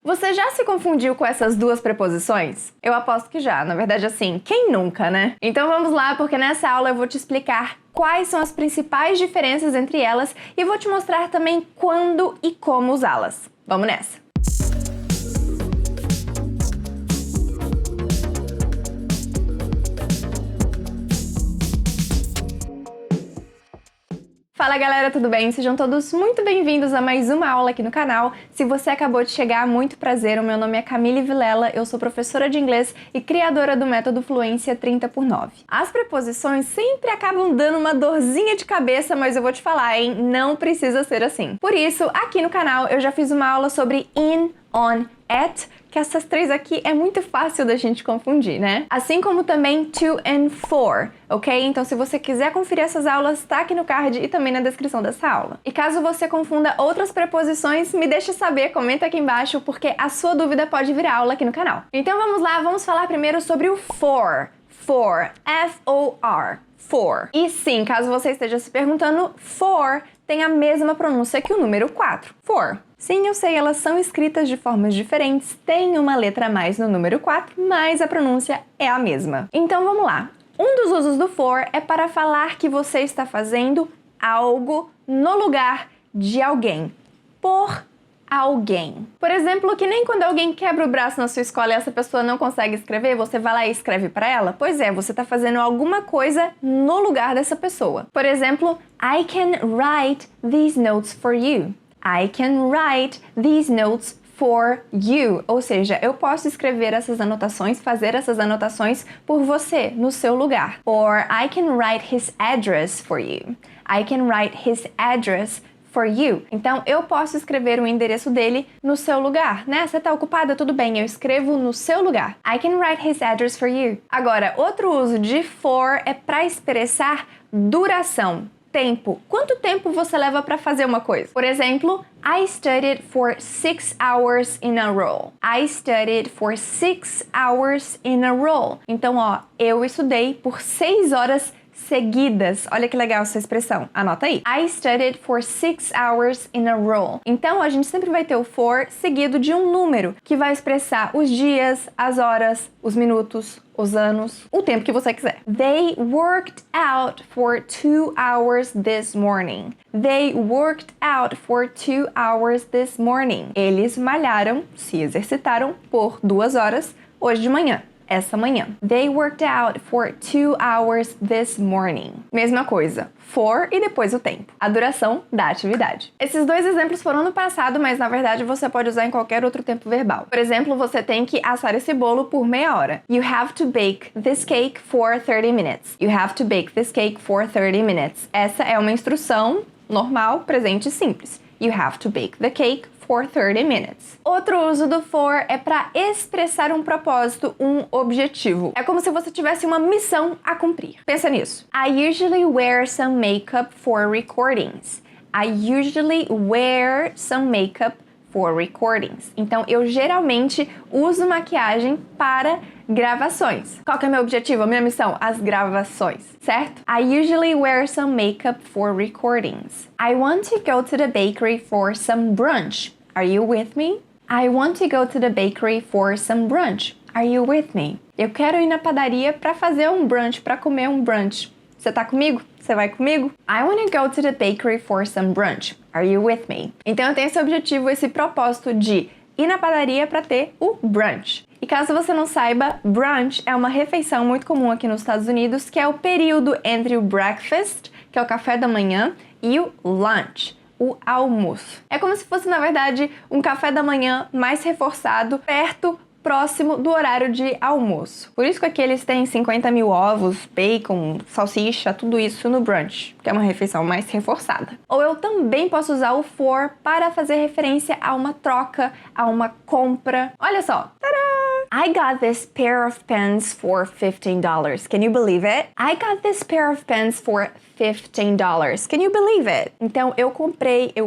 Você já se confundiu com essas duas preposições? Eu aposto que já, na verdade assim, quem nunca, né? Então vamos lá, porque nessa aula eu vou te explicar quais são as principais diferenças entre elas e vou te mostrar também quando e como usá-las. Vamos nessa! Fala galera, tudo bem? Sejam todos muito bem-vindos a mais uma aula aqui no canal. Se você acabou de chegar, muito prazer, o meu nome é Camille Vilela, eu sou professora de inglês e criadora do método Fluência 30×9. As preposições sempre acabam dando uma dorzinha de cabeça, mas eu vou te falar, hein? Não precisa ser assim. Por isso, aqui no canal eu já fiz uma aula sobre in, on, at, que essas três aqui é muito fácil da gente confundir, né? Assim como também to and for, ok? Então se você quiser conferir essas aulas, tá aqui no card e também na descrição dessa aula. E caso você confunda outras preposições, me deixa saber, comenta aqui embaixo, porque a sua dúvida pode virar aula aqui no canal. Então vamos lá, vamos falar primeiro sobre o for. For, F-O-R, for. E sim, caso você esteja se perguntando, for tem a mesma pronúncia que o número 4, for. Sim, eu sei, elas são escritas de formas diferentes, tem uma letra a mais no número 4, mas a pronúncia é a mesma. Então vamos lá. Um dos usos do for é para falar que você está fazendo algo no lugar de alguém, por alguém. Por exemplo, que nem quando alguém quebra o braço na sua escola e essa pessoa não consegue escrever, você vai lá e escreve para ela? Pois é, você está fazendo alguma coisa no lugar dessa pessoa. Por exemplo, I can write these notes for you. I can write these notes for you. Ou seja, eu posso escrever essas anotações, fazer essas anotações por você, no seu lugar. Or I can write his address for you. I can write his address for you. Então, eu posso escrever o endereço dele no seu lugar, né? Você tá ocupada? Tudo bem, eu escrevo no seu lugar. I can write his address for you. Agora, outro uso de for é para expressar duração. Tempo. Quanto tempo você leva para fazer uma coisa? Por exemplo, I studied for 6 hours in a row. I studied for 6 hours in a row. Então, ó, eu estudei por 6 horas seguidas. Olha que legal essa expressão. Anota aí. I studied for 6 hours in a row. Então, a gente sempre vai ter o for seguido de um número que vai expressar os dias, as horas, os minutos, os anos, o tempo que você quiser. They worked out for 2 hours this morning. They worked out for 2 hours this morning. Eles malharam, se exercitaram por 2 horas hoje de manhã. Essa manhã. They worked out for 2 hours this morning. Mesma coisa, for e depois o tempo. A duração da atividade. Esses dois exemplos foram no passado, mas na verdade você pode usar em qualquer outro tempo verbal. Por exemplo, você tem que assar esse bolo por meia hora. You have to bake this cake for 30 minutes. You have to bake this cake for 30 minutes. Essa é uma instrução normal, presente simples. You have to bake the cake for 30 minutes. Outro uso do for é para expressar um propósito, um objetivo. É como se você tivesse uma missão a cumprir. Pensa nisso. I usually wear some makeup for recordings. I usually wear some makeup for recordings. Então, eu geralmente uso maquiagem para gravações. Qual que é meu objetivo, a minha missão? As gravações, certo? I usually wear some makeup for recordings. I want to go to the bakery for some brunch. Are you with me? I want to go to the bakery for some brunch. Are you with me? Eu quero ir na padaria para fazer um brunch, para comer um brunch. Você tá comigo? Você vai comigo? I want to go to the bakery for some brunch. Are you with me? Então eu tenho esse objetivo, esse propósito de ir na padaria para ter o brunch. E caso você não saiba, brunch é uma refeição muito comum aqui nos Estados Unidos, que é o período entre o breakfast, que é o café da manhã, e o lunch, o almoço. É como se fosse, na verdade, um café da manhã mais reforçado, próximo do horário de almoço. Por isso que aqui eles têm 50 mil ovos, bacon, salsicha, tudo isso no brunch, que é uma refeição mais reforçada. Ou eu também posso usar o for para fazer referência a uma troca, a uma compra. Olha só! Tadá! I got this pair of pens for $15. Can you believe it? I got this pair of pens for $15. Can you believe it? Então, eu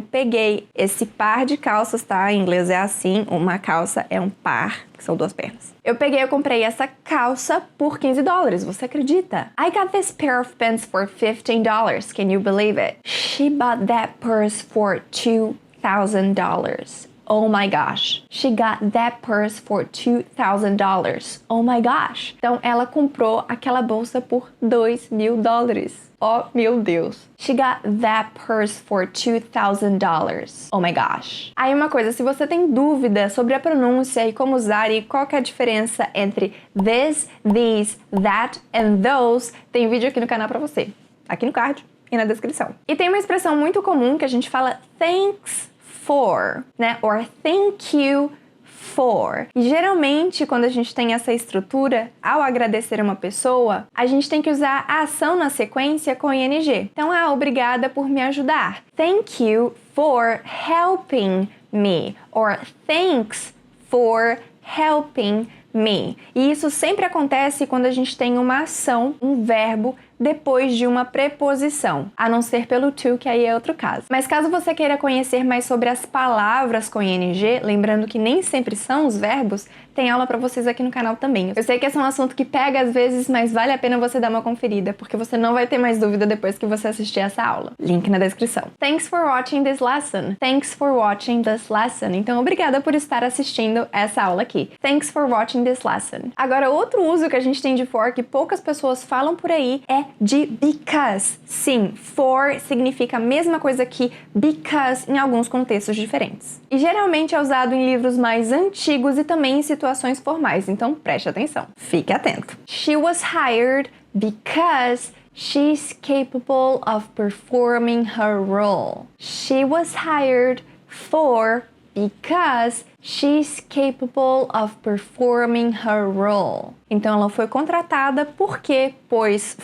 peguei esse par de calças, tá? Em inglês é assim, uma calça é um par, que são 2 pernas. Eu comprei essa calça por $15. Você acredita? I got this pair of pens for $15. Can you believe it? She bought that purse for $2,000. Oh my gosh. She got that purse for $2,000. Oh my gosh. Então, ela comprou aquela bolsa por $2.000. Oh, meu Deus. She got that purse for $2,000. Oh my gosh. Aí uma coisa, se você tem dúvida sobre a pronúncia e como usar e qual que é a diferença entre this, these, that and those, tem vídeo aqui no canal pra você. Aqui no card e na descrição. E tem uma expressão muito comum que a gente fala thanks for, né? Or thank you for. E geralmente, quando a gente tem essa estrutura, ao agradecer uma pessoa, a gente tem que usar a ação na sequência com ing. Então, obrigada por me ajudar. Thank you for helping me. Or thanks for helping me. E isso sempre acontece quando a gente tem uma ação, um verbo, depois de uma preposição, a não ser pelo to, que aí é outro caso. Mas caso você queira conhecer mais sobre as palavras com ing, lembrando que nem sempre são os verbos, tem aula pra vocês aqui no canal também. Eu sei que esse é um assunto que pega às vezes, mas vale a pena você dar uma conferida, porque você não vai ter mais dúvida depois que você assistir essa aula. Link na descrição. Thanks for watching this lesson. Thanks for watching this lesson. Então, obrigada por estar assistindo essa aula aqui. Thanks for watching this lesson. Agora, outro uso que a gente tem de for, que poucas pessoas falam por aí, é de because. Sim, for significa a mesma coisa que because em alguns contextos diferentes. E geralmente é usado em livros mais antigos e também em situações formais, então preste atenção. Fique atento. She was hired because she's capable of performing her role. She was hired for because she's capable of performing her role. Então ela foi contratada porque, pois,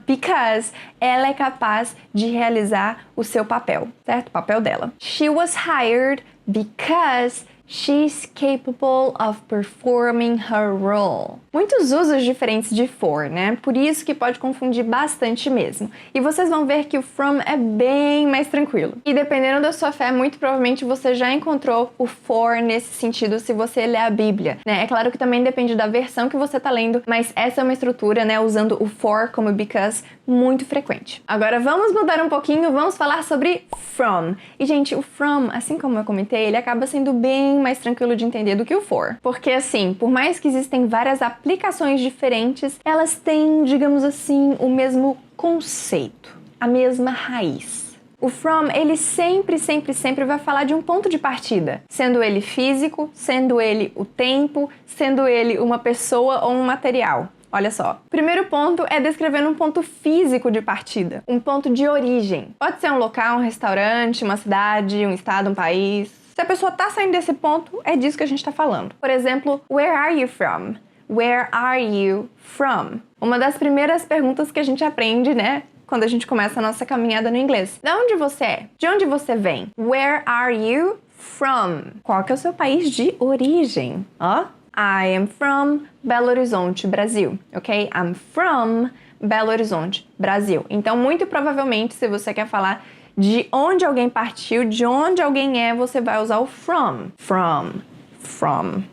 because ela é capaz de realizar o seu papel, certo? O papel dela. She was hired because she's capable of performing her role. Muitos usos diferentes de for, né? Por isso que pode confundir bastante mesmo. E vocês vão ver que o from é bem mais tranquilo. E dependendo da sua fé, muito provavelmente você já encontrou o for nesse sentido se você ler a Bíblia, né? É claro que também depende da versão que você tá lendo, mas essa é uma estrutura, né, usando o for como because muito frequente. Agora vamos mudar um pouquinho, vamos falar sobre from. E gente, o from, assim como eu comentei, ele acaba sendo bem mais tranquilo de entender do que o for. Porque assim, por mais que existem várias aplicações diferentes, elas têm, digamos assim, o mesmo conceito, a mesma raiz. O from, ele sempre vai falar de um ponto de partida, sendo ele físico, sendo ele o tempo, sendo ele uma pessoa ou um material. Olha só. O primeiro ponto é descrevendo um ponto físico de partida, um ponto de origem. Pode ser um local, um restaurante, uma cidade, um estado, um país. Se a pessoa tá saindo desse ponto, é disso que a gente tá falando. Por exemplo, where are you from? Where are you from? Uma das primeiras perguntas que a gente aprende, né, quando a gente começa a nossa caminhada no inglês. De onde você é? De onde você vem? Where are you from? Qual que é o seu país de origem? Ó, I am from Belo Horizonte, Brasil, ok? I'm from Belo Horizonte, Brasil. Então, muito provavelmente, se você quer falar de onde alguém partiu, de onde alguém é, você vai usar o from. From.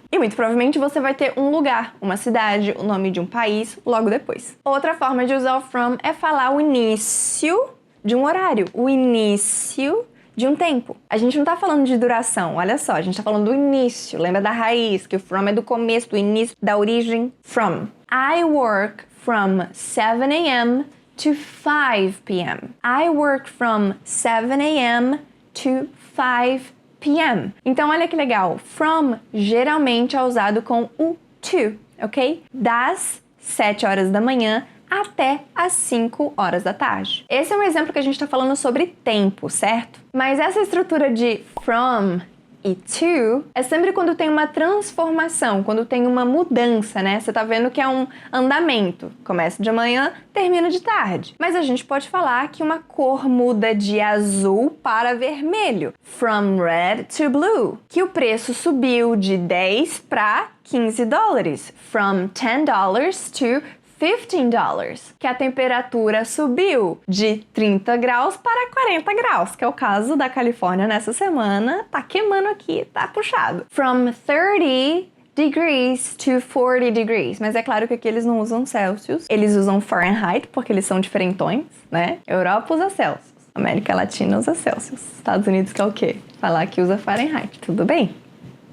E muito provavelmente você vai ter um lugar, uma cidade, o nome de um país logo depois. Outra forma de usar o from é falar o início de um horário, o início de um tempo. A gente não tá falando de duração, olha só, a gente tá falando do início. Lembra da raiz, que o from é do começo, do início, da origem. From. I work from 7 a.m. to 5 p.m. I work from 7 a.m. to 5 p.m. Então, olha que legal. From geralmente é usado com o to, ok? Das 7 horas da manhã até as 5 horas da tarde. Esse é um exemplo que a gente está falando sobre tempo, certo? Mas essa estrutura de from e to é sempre quando tem uma transformação, quando tem uma mudança, né? Você tá vendo que é um andamento. Começa de manhã, termina de tarde. Mas a gente pode falar que uma cor muda de azul para vermelho. From red to blue. Que o preço subiu de 10 para $15. From $10 to $15, que a temperatura subiu de 30 graus para 40 graus, que é o caso da Califórnia nessa semana. Tá queimando aqui, tá puxado. From 30 degrees to 40 degrees. Mas é claro que aqui eles não usam Celsius, eles usam Fahrenheit, porque eles são diferentões, né? Europa usa Celsius. América Latina usa Celsius. Estados Unidos que é o quê? Falar que usa Fahrenheit. Tudo bem?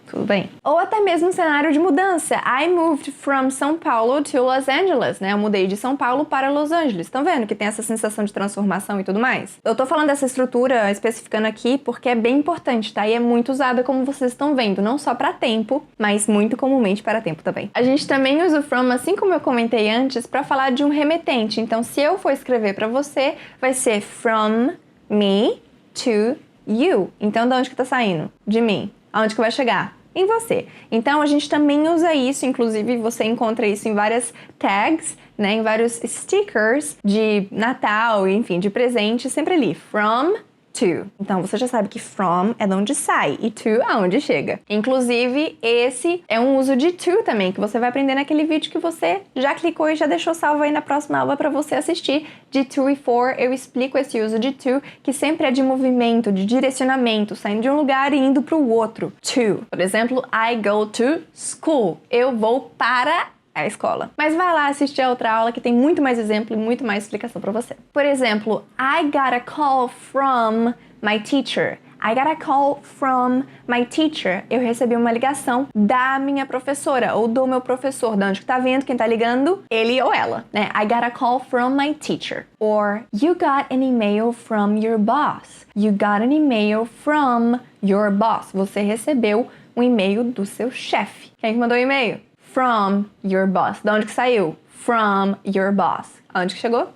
Tudo bem. Ou até mesmo um cenário de mudança. I moved from São Paulo to Los Angeles, né? Eu mudei de São Paulo para Los Angeles. Estão vendo que tem essa sensação de transformação e tudo mais? Eu tô falando dessa estrutura especificando aqui porque é bem importante, tá? E é muito usada, como vocês estão vendo, não só para tempo, mas muito comumente para tempo também. A gente também usa o from, assim como eu comentei antes, para falar de um remetente. Então, se eu for escrever para você, vai ser from me to you. Então, de onde que tá saindo? De mim. Aonde que vai chegar? Em você. Então a gente também usa isso, inclusive você encontra isso em várias tags, né, em vários stickers de Natal, enfim, de presente, sempre ali, from to. Então você já sabe que from é de onde sai e to aonde chega. Inclusive esse é um uso de to também, que você vai aprender naquele vídeo que você já clicou e já deixou salvo aí na próxima aula para você assistir. De to e for, eu explico esse uso de to, que sempre é de movimento, de direcionamento, saindo de um lugar e indo para o outro. To. Por exemplo, I go to school. Eu vou para a escola. Mas vai lá assistir a outra aula que tem muito mais exemplo e muito mais explicação para você. Por exemplo, I got a call from my teacher. I got a call from my teacher. Eu recebi uma ligação da minha professora ou do meu professor. De onde que tá vendo quem tá ligando? Ele ou ela, né? I got a call from my teacher. Or you got an email from your boss. You got an email from your boss. Você recebeu um e-mail do seu chefe. Quem que mandou o e-mail? From your boss. De onde que saiu? From your boss. Onde que chegou?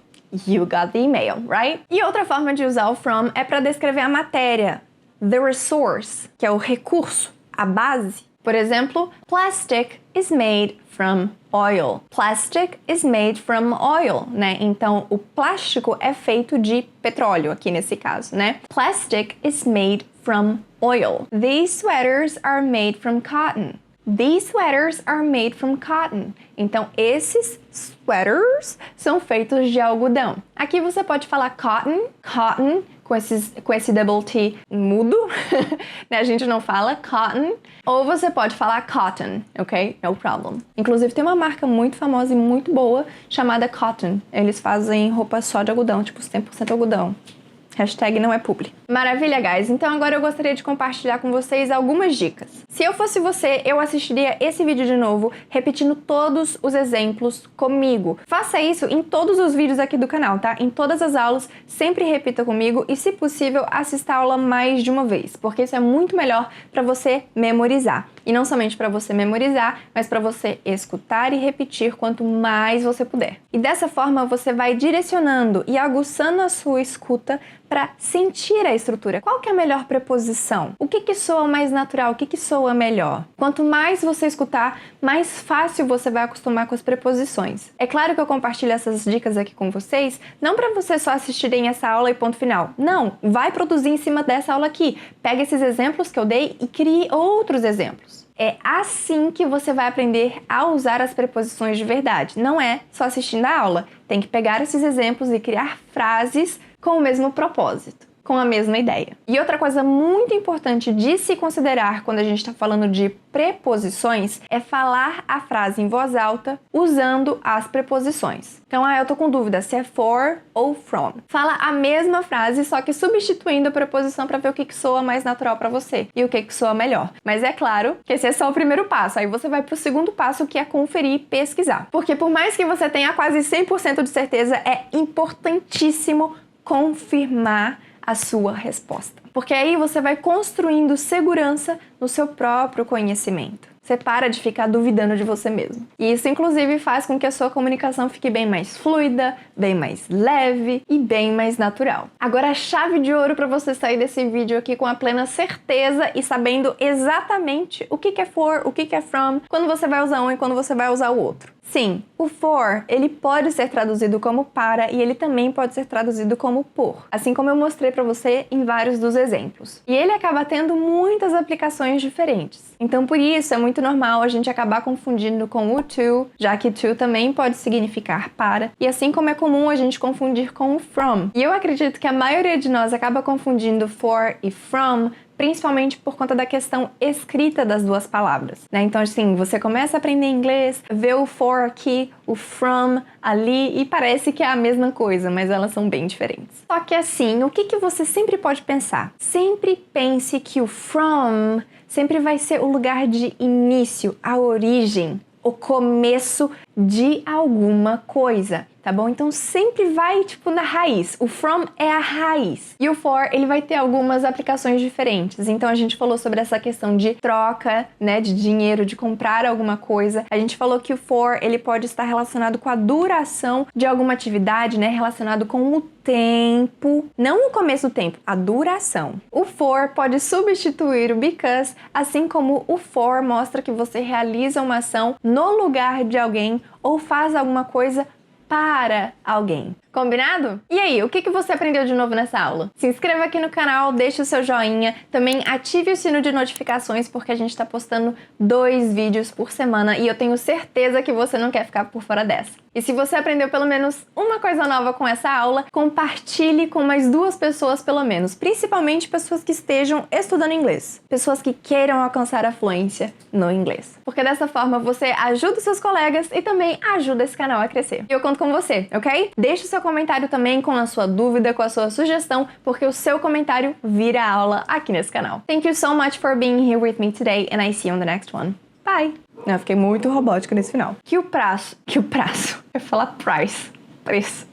You got the email, right? E outra forma de usar o from é para descrever a matéria. The resource, que é o recurso, a base. Por exemplo, plastic is made from oil. Plastic is made from oil, né? Então, o plástico é feito de petróleo, aqui nesse caso, né? Plastic is made from oil. These sweaters are made from cotton. These sweaters are made from cotton. Então, esses sweaters são feitos de algodão. Aqui você pode falar cotton, com esse double T mudo, né? A gente não fala cotton. Ou você pode falar cotton, ok? No problem. Inclusive, tem uma marca muito famosa e muito boa chamada Cotton. Eles fazem roupa só de algodão, tipo 100% algodão. Hashtag não é publi. Maravilha, guys! Então agora eu gostaria de compartilhar com vocês algumas dicas. Se eu fosse você, eu assistiria esse vídeo de novo, repetindo todos os exemplos comigo. Faça isso em todos os vídeos aqui do canal, tá? Em todas as aulas, sempre repita comigo e, se possível, assista a aula mais de uma vez, porque isso é muito melhor para você memorizar. E não somente para você memorizar, mas para você escutar e repetir quanto mais você puder. E dessa forma você vai direcionando e aguçando a sua escuta para sentir a estrutura. Qual que é a melhor preposição? O que soa mais natural? O que soa melhor? Quanto mais você escutar, mais fácil você vai acostumar com as preposições. É claro que eu compartilho essas dicas aqui com vocês, não para vocês só assistirem essa aula e ponto final. Não, vai produzir em cima dessa aula aqui. Pega esses exemplos que eu dei e crie outros exemplos. É assim que você vai aprender a usar as preposições de verdade. Não é só assistindo a aula. Tem que pegar esses exemplos e criar frases com o mesmo propósito, com a mesma ideia. E outra coisa muito importante de se considerar quando a gente está falando de preposições é falar a frase em voz alta usando as preposições. Então, eu tô com dúvida se é for ou from. Fala a mesma frase, só que substituindo a preposição para ver o que soa mais natural para você e o que soa melhor. Mas é claro que esse é só o primeiro passo. Aí você vai pro segundo passo, que é conferir e pesquisar. Porque por mais que você tenha quase 100% de certeza, é importantíssimo confirmar a sua resposta. Porque aí você vai construindo segurança no seu próprio conhecimento. Você para de ficar duvidando de você mesmo. E isso, inclusive, faz com que a sua comunicação fique bem mais fluida, bem mais leve e bem mais natural. Agora, a chave de ouro para você sair desse vídeo aqui com a plena certeza e sabendo exatamente o que é for, o que é from, quando você vai usar um e quando você vai usar o outro. Sim, o for, ele pode ser traduzido como para e ele também pode ser traduzido como por, assim como eu mostrei para você em vários dos exemplos. E ele acaba tendo muitas aplicações diferentes. Então, por isso, é muito normal a gente acabar confundindo com o to, já que to também pode significar para, e assim como é comum a gente confundir com o from. E eu acredito que a maioria de nós acaba confundindo for e from principalmente por conta da questão escrita das duas palavras, né? Então, assim, você começa a aprender inglês, vê o for aqui, o from ali, e parece que é a mesma coisa, mas elas são bem diferentes. Só que assim, o que você sempre pode pensar? Sempre pense que o from sempre vai ser o lugar de início, a origem, o começo de alguma coisa, tá bom? Então sempre vai, tipo, na raiz. O from é a raiz. E o for, ele vai ter algumas aplicações diferentes. Então a gente falou sobre essa questão de troca, né, de dinheiro, de comprar alguma coisa. A gente falou que o for, ele pode estar relacionado com a duração de alguma atividade, né, relacionado com o tempo, não o começo do tempo, a duração. O for pode substituir o because, assim como o for mostra que você realiza uma ação no lugar de alguém ou faz alguma coisa para alguém. Combinado? E aí, o que você aprendeu de novo nessa aula? Se inscreva aqui no canal, deixe o seu joinha, também ative o sino de notificações porque a gente está postando 2 vídeos por semana e eu tenho certeza que você não quer ficar por fora dessa. E se você aprendeu pelo menos uma coisa nova com essa aula, compartilhe com mais 2 pessoas pelo menos, principalmente pessoas que estejam estudando inglês, pessoas que queiram alcançar a fluência no inglês. Porque dessa forma você ajuda os seus colegas e também ajuda esse canal a crescer. E eu conto com você, ok? Deixe o seu comentário também com a sua dúvida, com a sua sugestão, porque o seu comentário vira aula aqui nesse canal. Thank you so much for being here with me today and I see you on the next one. Bye! Eu fiquei muito robótica nesse final. Que o prazo. Eu ia falar preço.